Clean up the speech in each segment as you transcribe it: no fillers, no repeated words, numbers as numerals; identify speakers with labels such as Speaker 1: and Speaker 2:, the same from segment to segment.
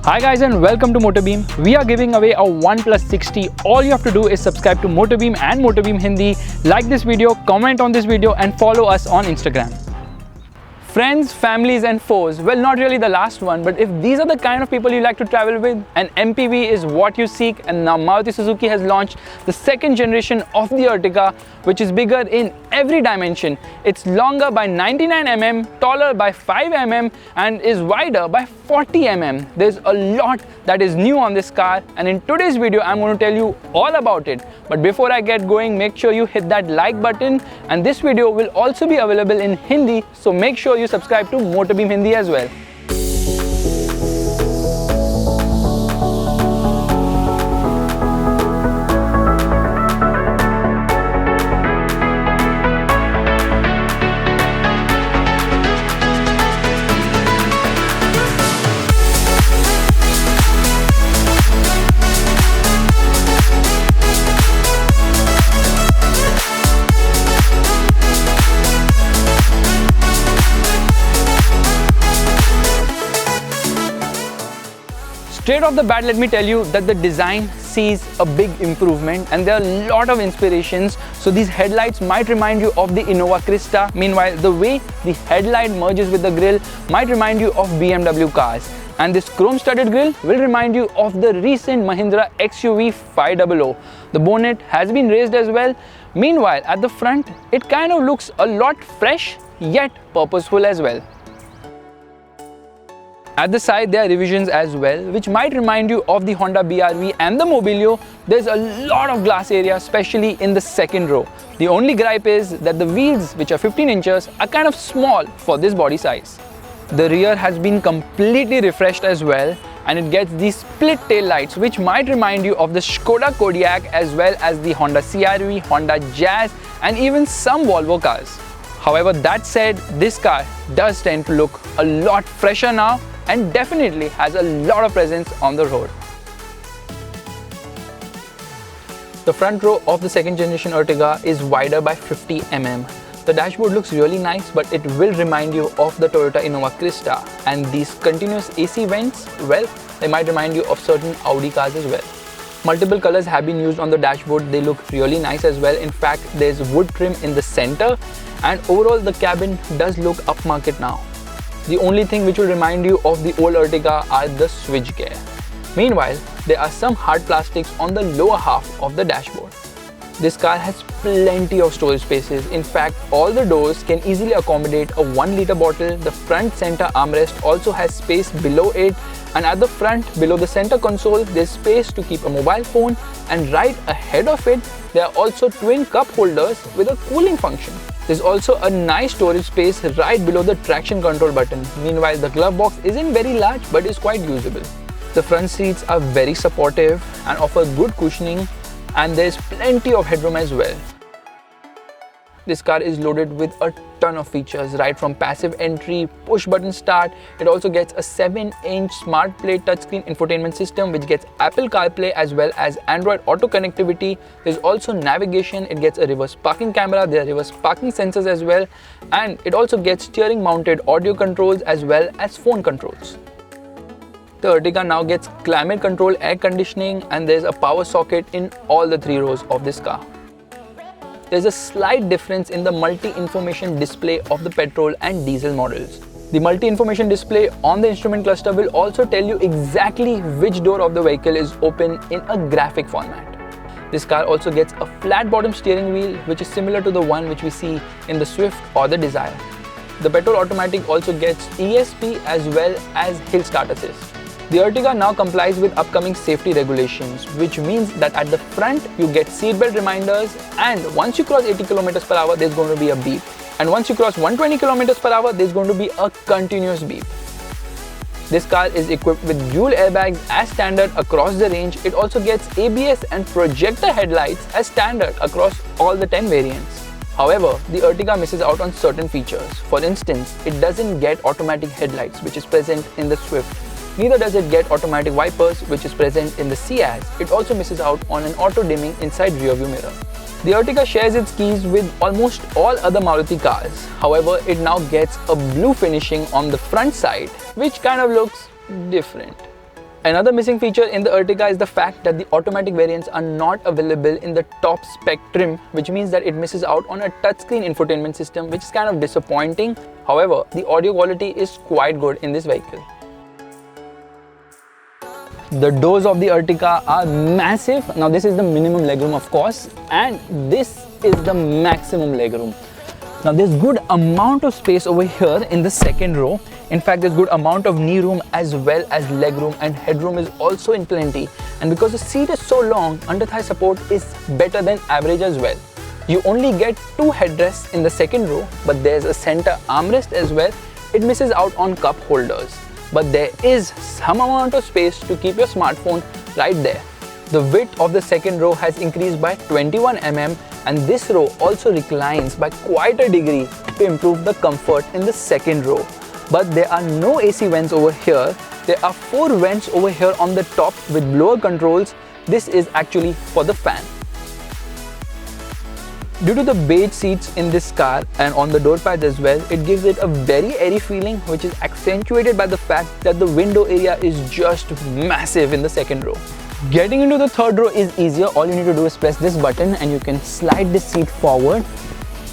Speaker 1: Hi guys and welcome to MotorBeam. We are giving away a OnePlus 60. All you have to do is subscribe to MotorBeam and MotorBeam Hindi, like this video, comment on this video and follow us on Instagram. Friends, families and foes, well, not really the last one, but if these are the kind of people you like to travel with, an MPV is what you seek, and now Maruti Suzuki has launched the second generation of the Ertiga, which is bigger in every dimension. It's longer by 99 mm, taller by 5 mm and is wider by 40 mm. There's a lot that is new on this car, and in today's video I'm going to tell you all about it. But before I get going, make sure you hit that like button, and this video will also be available in Hindi, so make sure you subscribe to MotorBeam Hindi as well. Straight off the bat, let me tell you that the design sees a big improvement and there are a lot of inspirations. So these headlights might remind you of the Innova Krista. Meanwhile, the way the headlight merges with the grille might remind you of BMW cars. And this chrome-studded grille will remind you of the recent Mahindra XUV 500. The bonnet has been raised as well. Meanwhile, at the front, it kind of looks a lot fresh yet purposeful as well. At the side, there are revisions as well, which might remind you of the Honda BRV and the Mobilio. There's a lot of glass area, especially in the second row. The only gripe is that the wheels, which are 15 inches, are kind of small for this body size. The rear has been completely refreshed as well, and it gets these split tail lights, which might remind you of the Skoda Kodiaq as well as the Honda CR-V, Honda Ciaz, and even some Volvo cars. However, that said, this car does tend to look a lot fresher now and definitely has a lot of presence on the road. The front row of the second generation Ertiga is wider by 50 mm. The dashboard looks really nice, but it will remind you of the Toyota Innova Krista, and these continuous AC vents, well, they might remind you of certain Audi cars as well. Multiple colors have been used on the dashboard. They look really nice as well. In fact, there's wood trim in the center, and overall the cabin does look upmarket now. The only thing which will remind you of the old Ertiga are the switchgear. Meanwhile, there are some hard plastics on the lower half of the dashboard. This car has plenty of storage spaces. In fact, all the doors can easily accommodate a 1 liter bottle. The front center armrest also has space below it, and at the front, below the center console, there's space to keep a mobile phone, and right ahead of it, there are also twin cup holders with a cooling function. There's also a nice storage space right below the traction control button. Meanwhile, the glove box isn't very large but is quite usable. The front seats are very supportive and offer good cushioning, and there's plenty of headroom as well. This car is loaded with a ton of features, right from passive entry, push button start. It also gets a 7-inch smart play touchscreen infotainment system which gets Apple CarPlay as well as Android Auto connectivity. There's also navigation. It gets a reverse parking camera. There are reverse parking sensors as well, and it also gets steering mounted audio controls as well as phone controls. The Ertiga now gets climate control air conditioning, and there's a power socket in all the 3 rows of this car. There's a slight difference in the multi-information display of the petrol and diesel models. The multi-information display on the instrument cluster will also tell you exactly which door of the vehicle is open in a graphic format. This car also gets a flat bottom steering wheel, which is similar to the one which we see in the Swift or the Desire. The petrol automatic also gets ESP as well as hill start assist. The Ertiga now complies with upcoming safety regulations, which means that at the front you get seatbelt reminders, and once you cross 80 km per hour there's going to be a beep, and once you cross 120 km per hour there's going to be a continuous beep. This car is equipped with dual airbags as standard across the range. It also gets ABS and projector headlights as standard across all the 10 variants. However, the Ertiga misses out on certain features. For instance, it doesn't get automatic headlights, which is present in the Swift. Neither does it get automatic wipers, which is present in the Ciaz. It also misses out on an auto dimming inside rear view mirror. The Ertiga shares its keys with almost all other Maruti cars. However, it now gets a blue finishing on the front side, which kind of looks different. Another missing feature in the Ertiga is the fact that the automatic variants are not available in the top spec trim, which means that it misses out on a touchscreen infotainment system, which is kind of disappointing. However, the audio quality is quite good in this vehicle. The doors of the Ertiga are massive. Now this is the minimum legroom of course, and this is the maximum legroom. Now there's good amount of space over here in the second row. In fact, there's good amount of knee room as well as legroom, and headroom is also in plenty. And because the seat is so long, under thigh support is better than average as well. You only get 2 headrests in the second row, but there's a center armrest as well. It misses out on cup holders, but there is some amount of space to keep your smartphone right there. The width of the second row has increased by 21 mm, and this row also reclines by quite a degree to improve the comfort in the second row. But there are no AC vents over here. There are 4 vents over here on the top with blower controls. This is actually for the fan. Due to the beige seats in this car and on the door pads as well, it gives it a very airy feeling, which is accentuated by the fact that the window area is just massive in the second row. Getting into the third row is easier. All you need to do is press this button and you can slide this seat forward.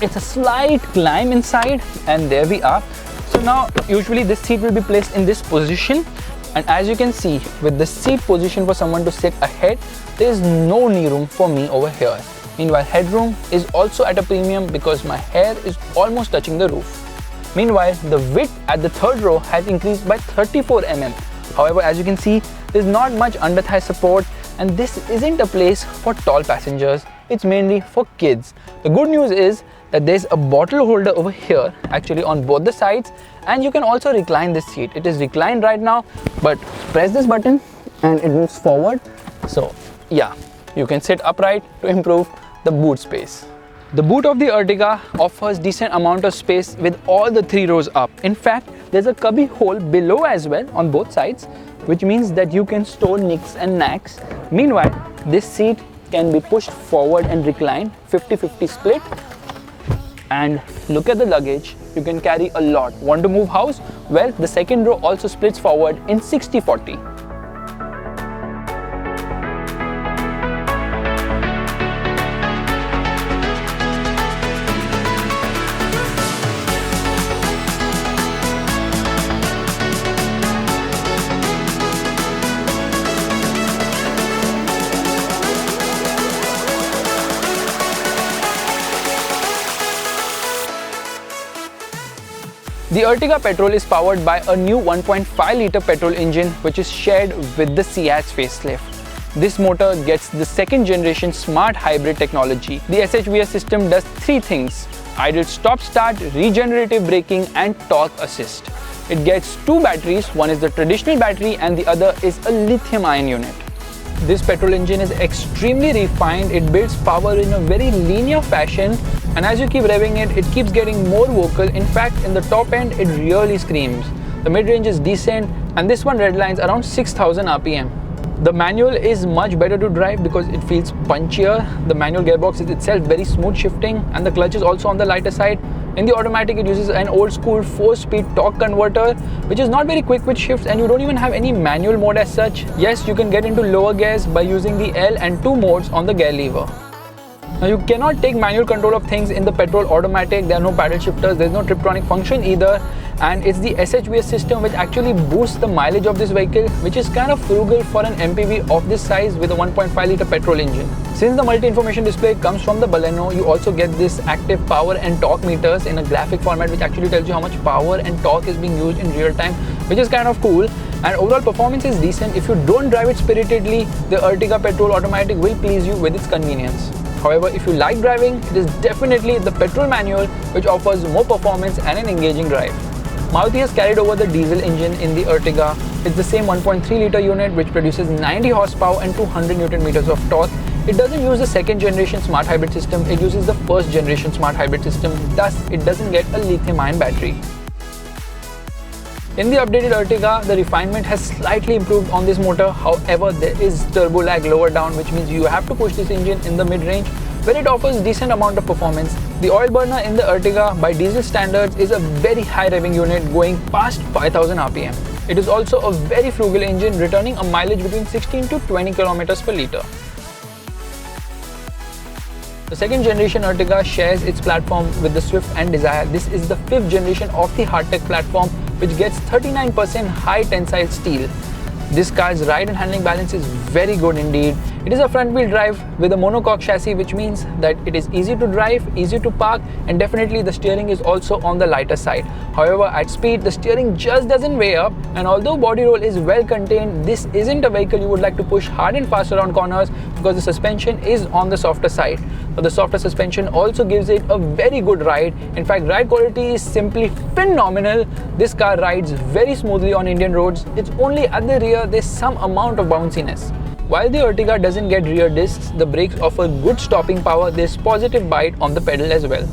Speaker 1: It's a slight climb inside, and there we are. So now usually this seat will be placed in this position, and as you can see, with the seat position for someone to sit ahead, there is no knee room for me over here. Meanwhile, headroom is also at a premium because my hair is almost touching the roof. Meanwhile, the width at the third row has increased by 34 mm. However, as you can see, there's not much under thigh support, and this isn't a place for tall passengers. It's mainly for kids. The good news is that there's a bottle holder over here, actually on both the sides, and you can also recline this seat. It is reclined right now, but press this button and it moves forward. So yeah, you can sit upright to improve the boot space. The boot of the Ertiga offers decent amount of space with all the 3 rows up. In fact, there's a cubby hole below as well on both sides, which means that you can store nicks and knacks. Meanwhile, this seat can be pushed forward and reclined 50-50 split. And look at the luggage, you can carry a lot. Want to move house? Well, the second row also splits forward in 60-40. The Ertiga petrol is powered by a new 1.5-litre petrol engine, which is shared with the Ciaz facelift. This motor gets the second generation smart hybrid technology. The SHVS system does 3 things: idle stop start, regenerative braking and torque assist. It gets 2 batteries, one is the traditional battery and the other is a lithium ion unit. This petrol engine is extremely refined. It builds power in a very linear fashion, and as you keep revving it, it keeps getting more vocal. In fact, in the top end, it really screams. The mid-range is decent, and this one redlines around 6000 RPM. The manual is much better to drive because it feels punchier. The manual gearbox is itself very smooth shifting, and the clutch is also on the lighter side. In the automatic, it uses an old school 4-speed torque converter, which is not very quick with shifts, and you don't even have any manual mode as such. Yes, you can get into lower gears by using the L and 2 modes on the gear lever. Now you cannot take manual control of things in the petrol automatic. There are no paddle shifters, there's no Tiptronic function either, and it's the SHVS system which actually boosts the mileage of this vehicle, which is kind of frugal for an MPV of this size with a 1.5-litre petrol engine. Since the multi-information display comes from the Baleno, you also get this active power and torque meters in a graphic format, which actually tells you how much power and torque is being used in real time, which is kind of cool. And overall performance is decent. If you don't drive it spiritedly, the Ertiga petrol automatic will please you with its convenience. However, if you like driving, it is definitely the petrol manual which offers more performance and an engaging drive. Maruti has carried over the diesel engine in the Ertiga. It's the same 1.3-litre unit which produces 90 horsepower and 200 Nm of torque. It doesn't use the second generation smart hybrid system, it uses the first generation smart hybrid system, thus it doesn't get a lithium-ion battery. In the updated Ertiga, the refinement has slightly improved on this motor. However, there is turbo lag lower down, which means you have to push this engine in the mid-range, where it offers decent amount of performance. The oil burner in the Ertiga by diesel standards is a very high revving unit going past 5000 RPM. It is also a very frugal engine, returning a mileage between 16 to 20 kilometers per litre. The second generation Ertiga shares its platform with the Swift and Dzire. This is the 5th generation of the hardtech platform, which gets 39% high tensile steel. This car's ride and handling balance is very good indeed. It is a front wheel drive with a monocoque chassis, which means that it is easy to drive, easy to park, and definitely the steering is also on the lighter side. However, at speed the steering just doesn't weigh up, and although body roll is well contained, this isn't a vehicle you would like to push hard and fast around corners because the suspension is on the softer side. But the softer suspension also gives it a very good ride. In fact, ride quality is simply phenomenal. This car rides very smoothly on Indian roads. It's only at the rear there's some amount of bounciness. While the Ertiga doesn't get rear discs, the brakes offer good stopping power. There's positive bite on the pedal as well.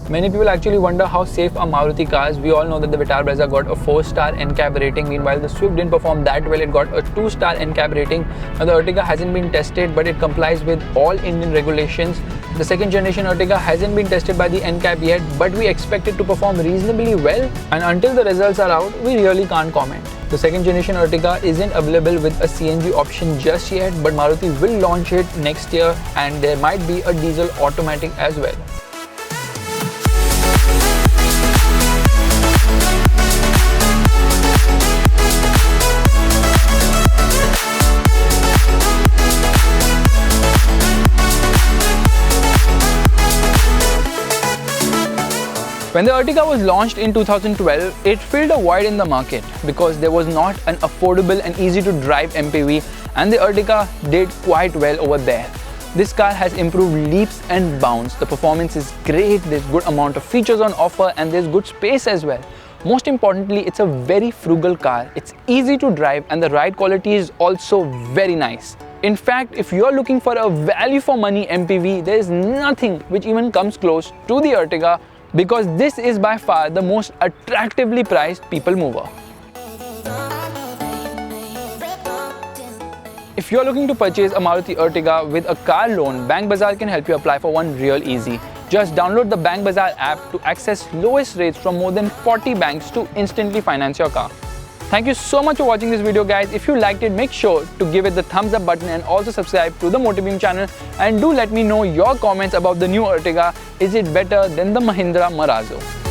Speaker 1: Many people actually wonder how safe are Maruti cars. We all know that the Vitara Brezza got a 4-star NCAP rating. Meanwhile, the Swift didn't perform that well. It got a 2-star NCAP rating. Now, the Ertiga hasn't been tested, but it complies with all Indian regulations. The second generation Ertiga hasn't been tested by the NCAP yet, but we expect it to perform reasonably well. And until the results are out, we really can't comment. The second generation Ertiga isn't available with a CNG option just yet, but Maruti will launch it next year, and there might be a diesel automatic as well. When the Ertiga was launched in 2012, it filled a void in the market because there was not an affordable and easy to drive MPV, and the Ertiga did quite well over there. This car has improved leaps and bounds. The performance is great, there's good amount of features on offer, and there's good space as well. Most importantly, it's a very frugal car. It's easy to drive and the ride quality is also very nice. In fact, if you're looking for a value for money MPV, there is nothing which even comes close to the Ertiga, because this is by far the most attractively priced people mover. If you're looking to purchase a Maruti Ertiga with a car loan, Bank Bazaar can help you apply for one real easy. Just download the Bank Bazaar app to access lowest rates from more than 40 banks to instantly finance your car. Thank you so much for watching this video, guys. If you liked it, make sure to give it the thumbs up button and also subscribe to the MotorBeam channel, and do let me know your comments about the new Ertiga. Is it better than the Mahindra Marazzo?